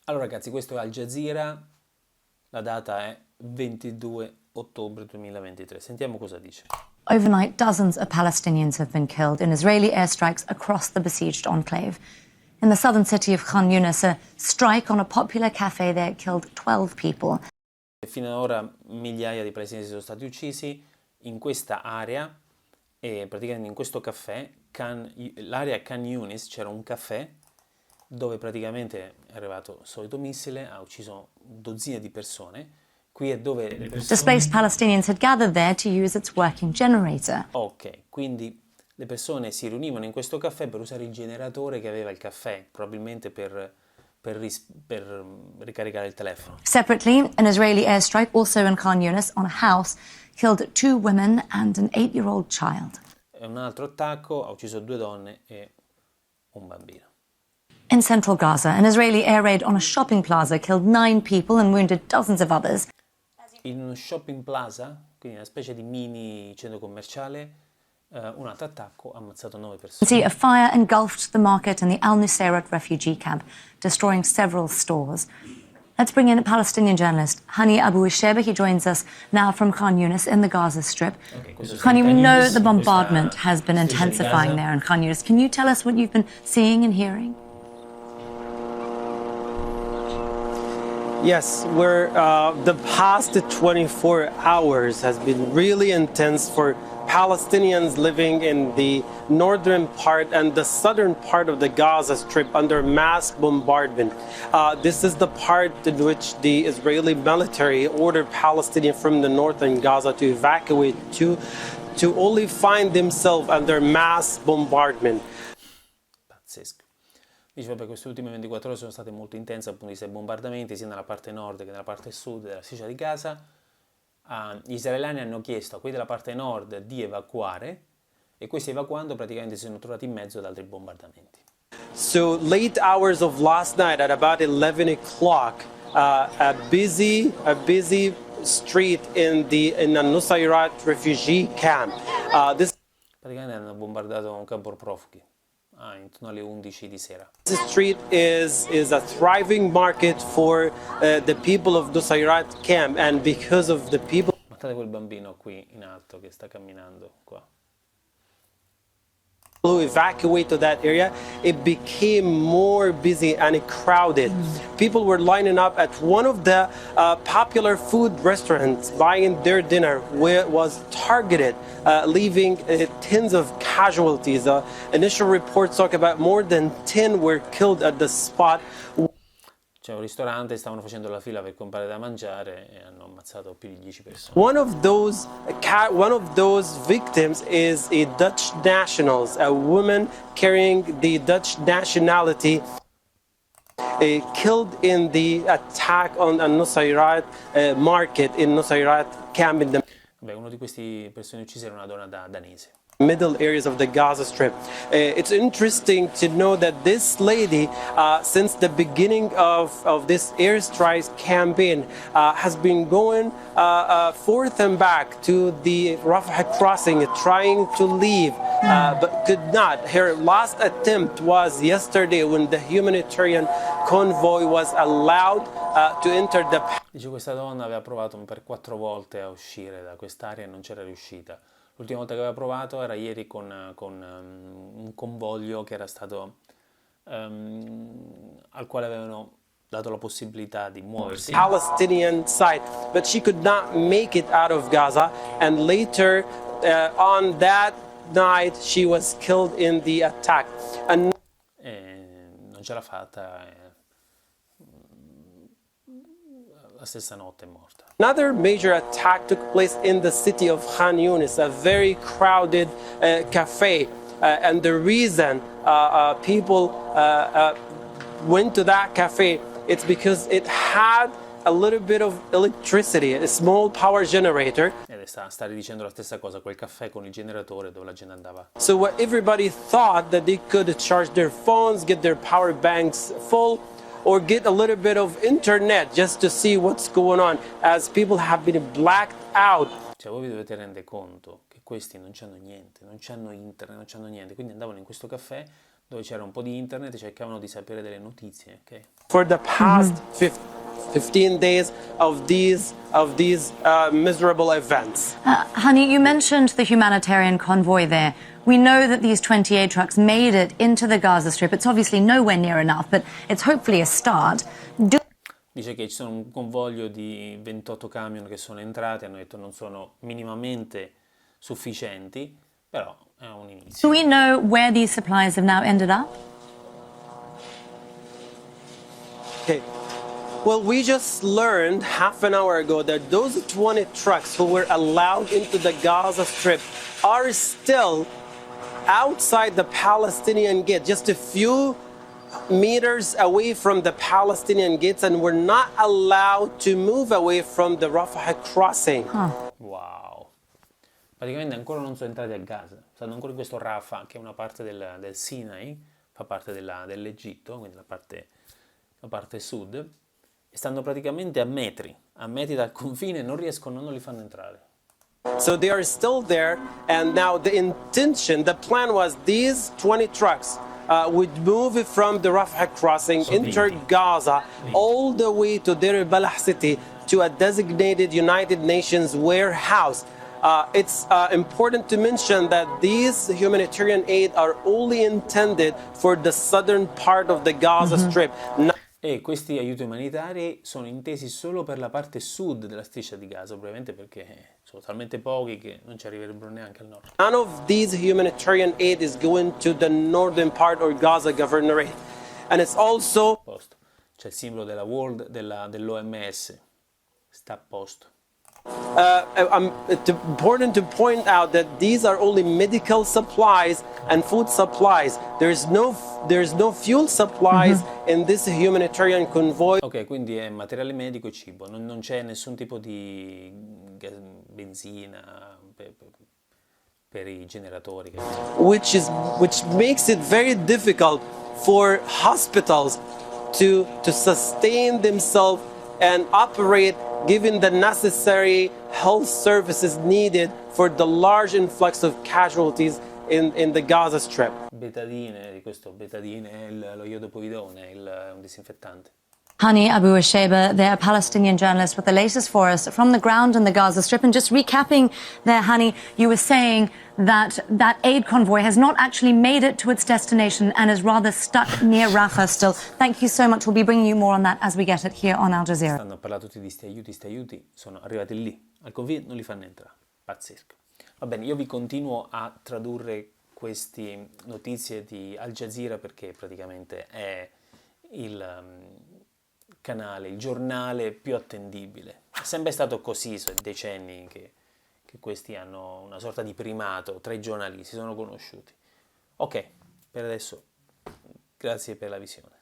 Allora ragazzi, questo è Al Jazeera, la data è 22 ottobre 2023. Sentiamo cosa dice. Overnight, dozens of Palestinians have been killed in Israeli airstrikes across the besieged enclave. In the southern city of Khan Yunis, a strike on a popular cafe there killed 12 people. Fino ad ora migliaia di palestinesi sono stati uccisi in questa area e praticamente in questo caffè, l'area Khan Yunis, c'era un caffè dove praticamente è arrivato il solito missile, ha ucciso dozzine di persone. Qui è dove le persone... Displaced Palestinians had gathered there to use its working generator. Ok, quindi le persone si riunivano in questo caffè per usare il generatore che aveva il caffè, probabilmente per ricaricare il telefono. Separately, an Israeli airstrike also in Khan Yunis on a house killed 2 women and an 8-year-old child. E un altro attacco ha ucciso 2 donne e un bambino. In central Gaza, an Israeli air raid on a shopping plaza killed 9 people and wounded dozens of others. In uno shopping plaza, quindi una specie di mini centro commerciale, un altro attacco ha ammazzato 9 persone. See, a fire engulfed the market and the Al Nusayrat refugee camp, destroying several stores. Let's bring in a Palestinian journalist, Hani Abu Isheba. He joins us now from Khan Yunis in the Gaza Strip. Hani, we know the bombardment has been intensifying there in Khan Yunis. Can you tell us what you've been seeing and hearing? Yes, the past 24 hours has been really intense for Palestinians living in the northern part and the southern part of the Gaza Strip under mass bombardment. This is the part in which the Israeli military ordered Palestinians from the northern Gaza to evacuate to only find themselves under mass bombardment. Pazzesco. Dice, vabbè, queste ultime 24 ore sono state molto intense dal punto di vista dei bombardamenti, sia nella parte nord che nella parte sud della striscia di Gaza. Gli israeliani hanno chiesto a quelli della parte nord di evacuare e questi evacuando praticamente si sono trovati in mezzo ad altri bombardamenti. So late hours of last night at about 11 o'clock, a busy street in a Nusayrat refugee camp. Praticamente hanno bombardato un campo profughi. Intorno alle 11 di sera. This street is a thriving market for the people of Nusayrat camp, and because of the people. Guardate quel bambino qui in alto che sta camminando qua. Who evacuate to that area, it became more busy and crowded. People were lining up at one of the popular food restaurants buying their dinner, where it was targeted, leaving tens of casualties. Initial reports talk about more than 10 were killed at the spot. C'è un ristorante, stavano facendo la fila per comprare da mangiare e hanno ammazzato più di 10 persone. One of those victims is a Dutch national, a woman carrying the Dutch nationality, killed in the attack on a Nusayrat market in Nusayrat camp in the Uno di questi persone uccise era una donna danese. Middle areas of the Gaza Strip. It's interesting to know that this lady, since the beginning of this airstrike campaign, has been going forth and back to the Rafah crossing, trying to leave, but could not. Her last attempt was yesterday when the humanitarian convoy was allowed to enter the... Dice, questa donna aveva provato per 4 volte a uscire da quest'area e non c'era riuscita. L'ultima volta che aveva provato era ieri con un convoglio che era stato al quale avevano dato la possibilità di muoversi. Palestinian side, but she could not make it out of Gaza, and later on that night she was killed in the attack. Non ce l'ha fatta. La stessa notte è morta. Another major attack took place in the city of Khan Yunis, a very crowded cafe, and the reason people went to that cafe, it's because it had a little bit of electricity, a small power generator. Sta ridicendo la stessa cosa, quel caffè con il generatore dove la gente andava. So what everybody thought that they could charge their phones, get their power banks full, or get a little bit of internet just to see what's going on, as people have been blacked out. Cioè, voi vi dovete rendere conto che questi non c'hanno niente, non c'hanno internet, non c'hanno niente, quindi andavano in questo caffè dove c'era un po' di internet, cercavano di sapere delle notizie, ok? For the past 15 days of these miserable events. Honey, you mentioned the humanitarian convoy there. We know that these 28 trucks made it into the Gaza Strip. It's obviously nowhere near enough, but it's hopefully a start. Dice che ci sono un convoglio di 28 camion che sono entrati, hanno detto non sono minimamente sufficienti, però è un inizio. Do we know where these supplies have now ended up? Okay. Well, we just learned half an hour ago that those 20 trucks who were allowed into the Gaza Strip are still outside the Palestinian gate, just a few meters away from the Palestinian gates, and were not allowed to move away from the Rafah crossing. Wow. Praticamente ancora non sono entrati a Gaza, stanno ancora in questo Rafah, che è una parte del Sinai, fa parte dell'Egitto, quindi la parte sud, e stanno praticamente a metri dal confine, non li fanno entrare. So they are still there, and now the plan was these 20 trucks would move from the Rafah crossing, enter Gaza, all the way to Deir al-Balah city, to a designated United Nations warehouse. It's important to mention that these humanitarian aid are only intended for the southern part of the Gaza Strip. E questi aiuti umanitari sono intesi solo per la parte sud della striscia di Gaza, probabilmente perché sono talmente pochi che non ci arriverebbero neanche al nord. None of these humanitarian aid is going to the northern part or Gaza governorate. And it's also... C'è il simbolo della World, dell'OMS, sta a posto. It's important to point out that these are only medical supplies and food supplies. There's no fuel supplies in this humanitarian convoy. Ok, quindi è materiale medico e cibo, non c'è nessun tipo di benzina per i generatori. Which makes it very difficult for hospitals to sustain themselves and operate, given the necessary health services needed for the large influx of casualties in the Gaza Strip. Betadine è lo iodopoidone, è un disinfettante. Hani Abu Sheba, they're a Palestinian journalist with the latest for us from the ground in the Gaza Strip. And just recapping there, Hani, you were saying that aid convoy has not actually made it to its destination and is rather stuck near Rafah still. Thank you so much. We'll be bringing you more on that as we get it here on Al Jazeera. Stanno parlando tutti di sti aiuti, sono arrivati lì, al confine non li fanno entrare. Pazzesco. Va bene, io vi continuo a tradurre queste notizie di Al Jazeera perché praticamente è il canale, il giornale più attendibile. È sempre stato così, sono decenni che questi hanno una sorta di primato tra i giornalisti, sono conosciuti. Ok, per adesso grazie per la visione.